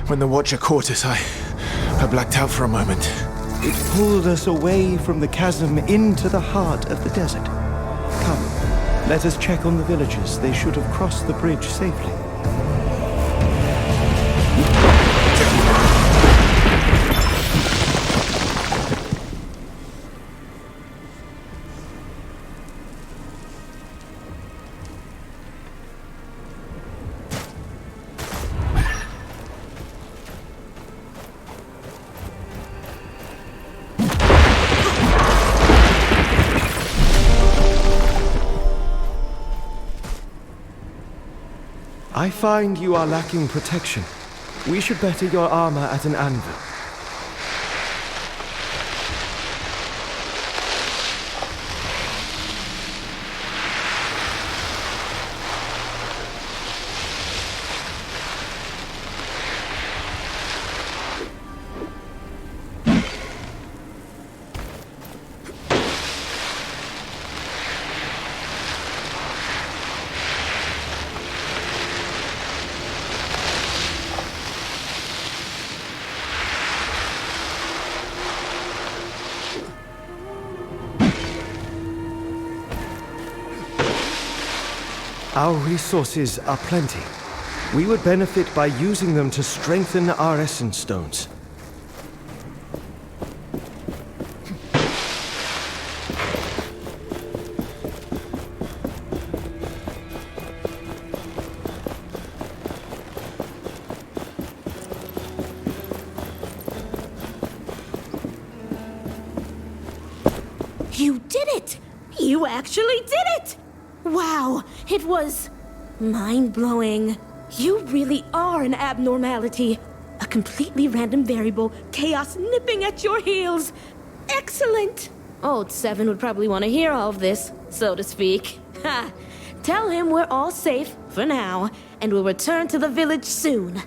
When the Watcher caught us, I blacked out for a moment. It pulled us away from the chasm into the heart of the desert. Come, let us check on the villagers. They should have crossed the bridge safely. I find you are lacking protection. We should better your armor at an anvil. Our resources are plenty. We would benefit by using them to strengthen our essence stones. You did it! You actually did it! Wow, it was mind-blowing. You really are an abnormality. A completely random variable, chaos nipping at your heels. Excellent! Old Seven would probably want to hear all of this, so to speak. Ha! Tell him we're all safe, for now, and we'll return to the village soon.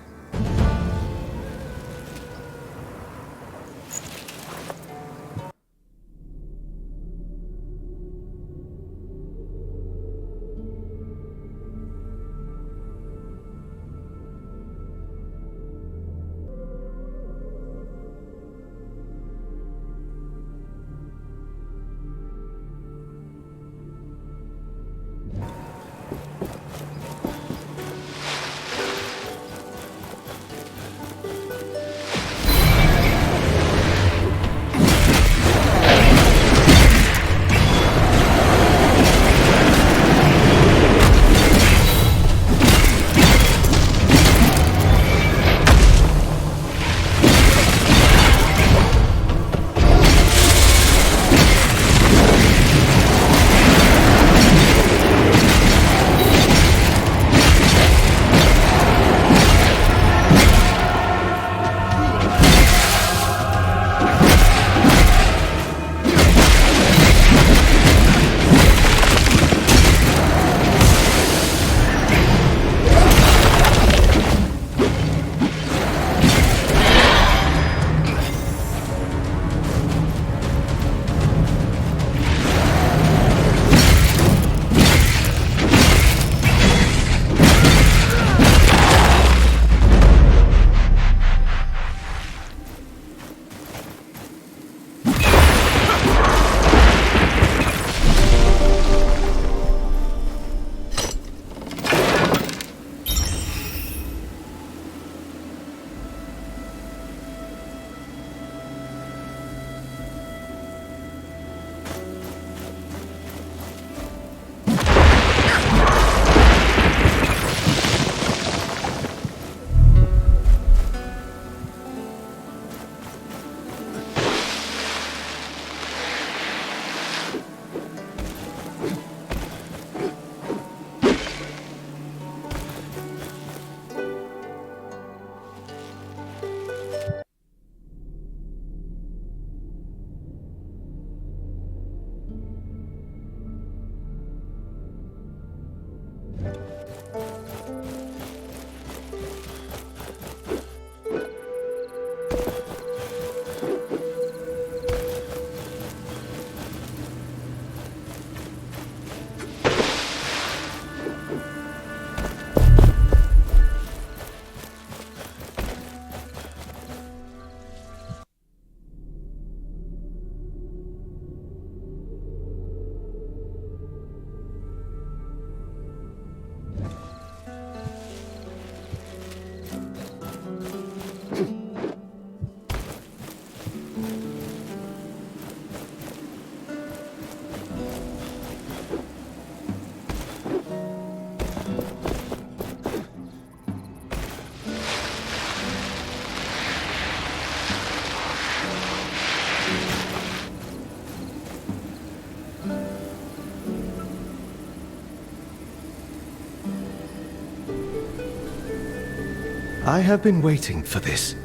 I have been waiting for this.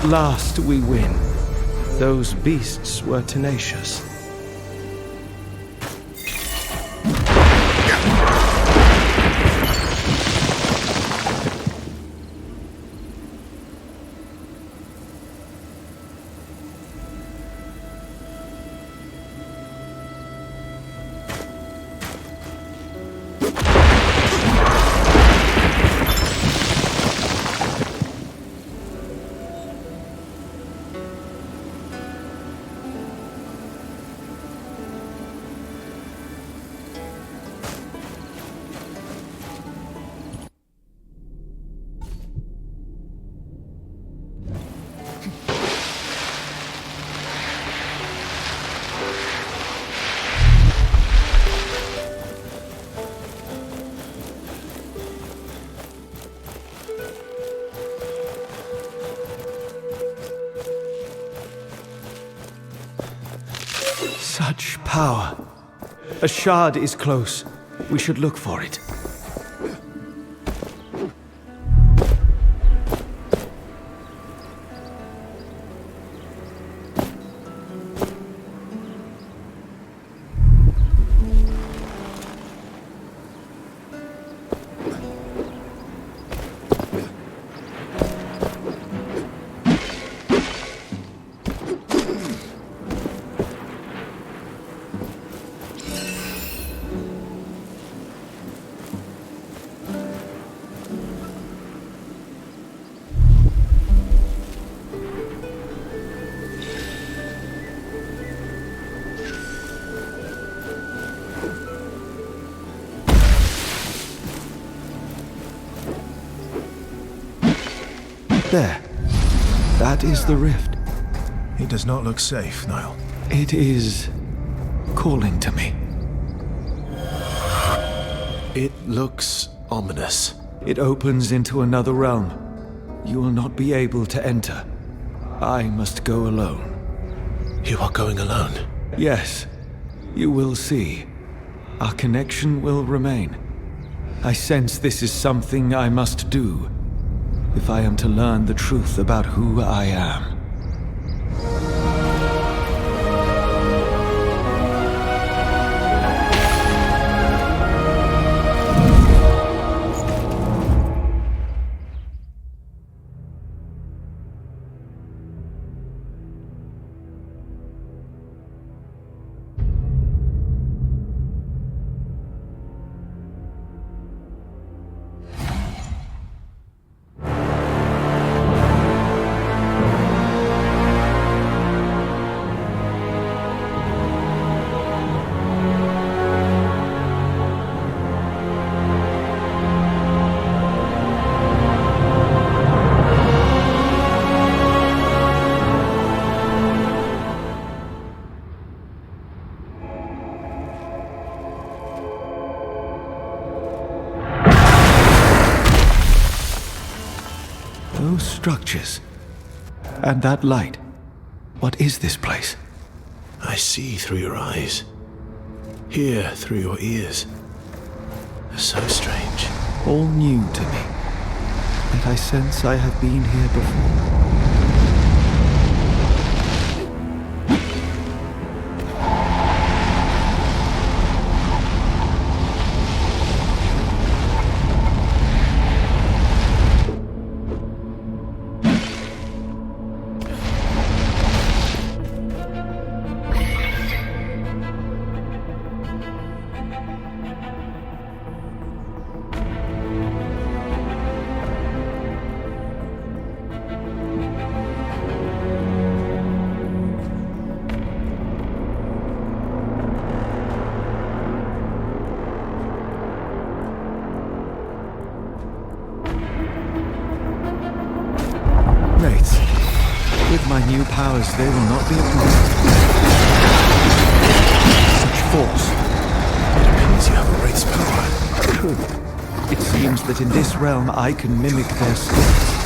last we win. Those beasts were tenacious. Such power. A shard is close. We should look for it. There. That is the rift. It does not look safe, Niall. It is calling to me. It looks ominous. It opens into another realm. You will not be able to enter. I must go alone. You are going alone? Yes. You will see. Our connection will remain. I sense this is something I must do if I am to learn the truth about who I am. Those structures. And that light. What is this place? I see through your eyes. Hear through your ears. So strange. All new to me. And I sense I have been here before. Wraiths. With my new powers, they will not be a problem. Such force. It means you have a Wraith's power. True. It seems that in this realm I can mimic their skills.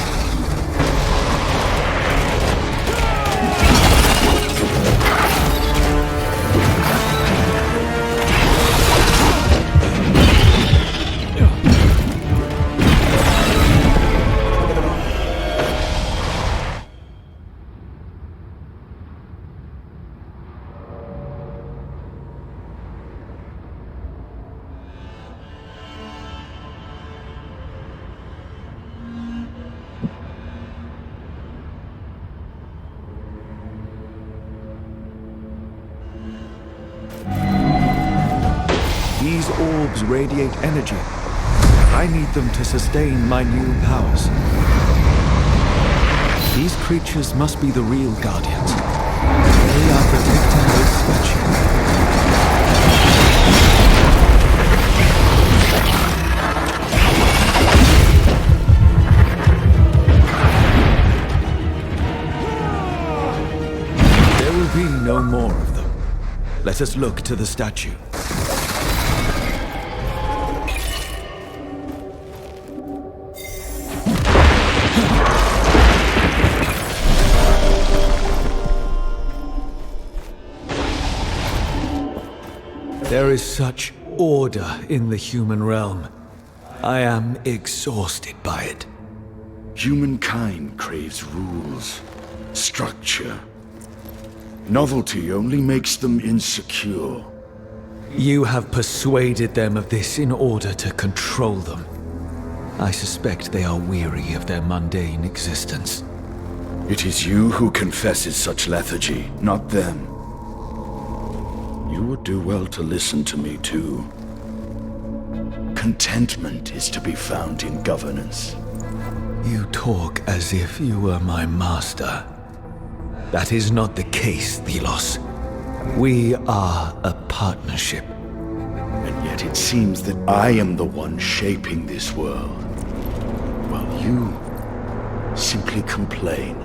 These orbs radiate energy. I need them to sustain my new powers. These creatures must be the real Guardians. They are protecting this statue. There will be no more of them. Let us look to the statue. There is such order in the human realm. I am exhausted by it. Humankind craves rules, structure. Novelty only makes them insecure. You have persuaded them of this in order to control them. I suspect they are weary of their mundane existence. It is you who confesses such lethargy, not them. You would do well to listen to me too. Contentment is to be found in governance. You talk as if you were my master. That is not the case, Thelos. We are a partnership. And yet it seems that I am the one shaping this world, while you simply complain.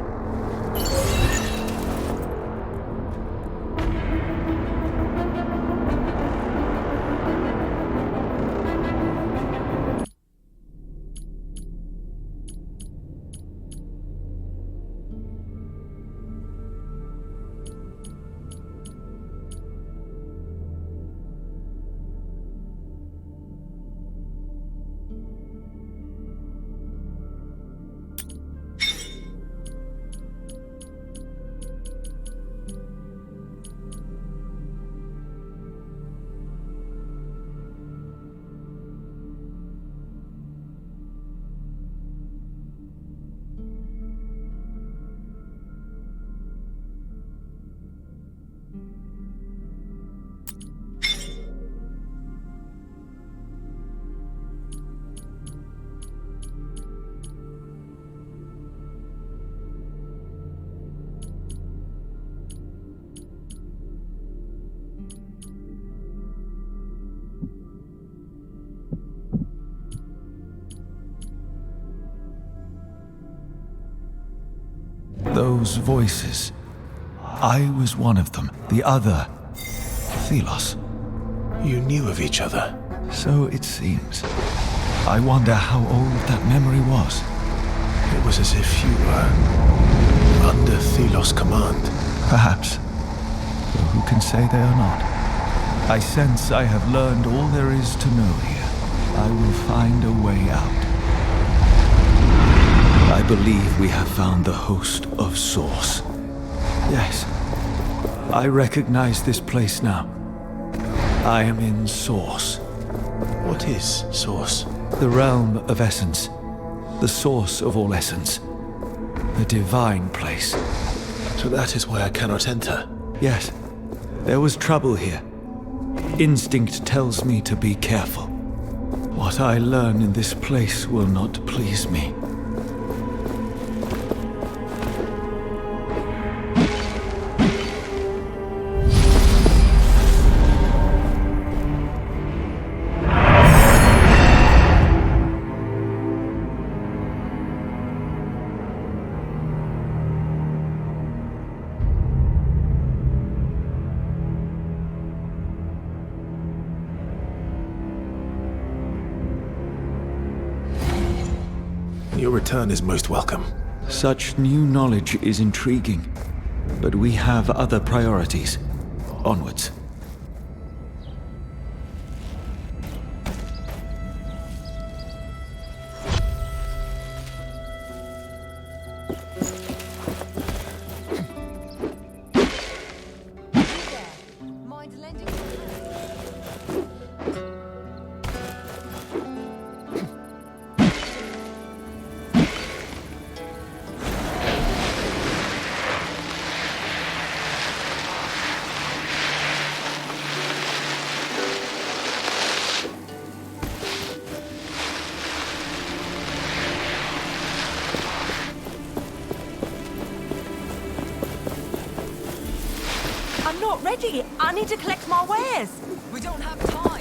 Those voices. I was one of them. The other, Thelos. You knew of each other? So it seems. I wonder how old that memory was. It was as if you were under Thelos' command. Perhaps. Though who can say they are not? I sense I have learned all there is to know here. I will find a way out. I believe we have found the host of Source. Yes. I recognize this place now. I am in Source. What is Source? The realm of essence. The source of all essence. The divine place. So that is why I cannot enter? Yes. There was trouble here. Instinct tells me to be careful. What I learn in this place will not please me. Your return is most welcome. Such new knowledge is intriguing, but we have other priorities. Onwards. ready. I need to collect my wares. We don't have time.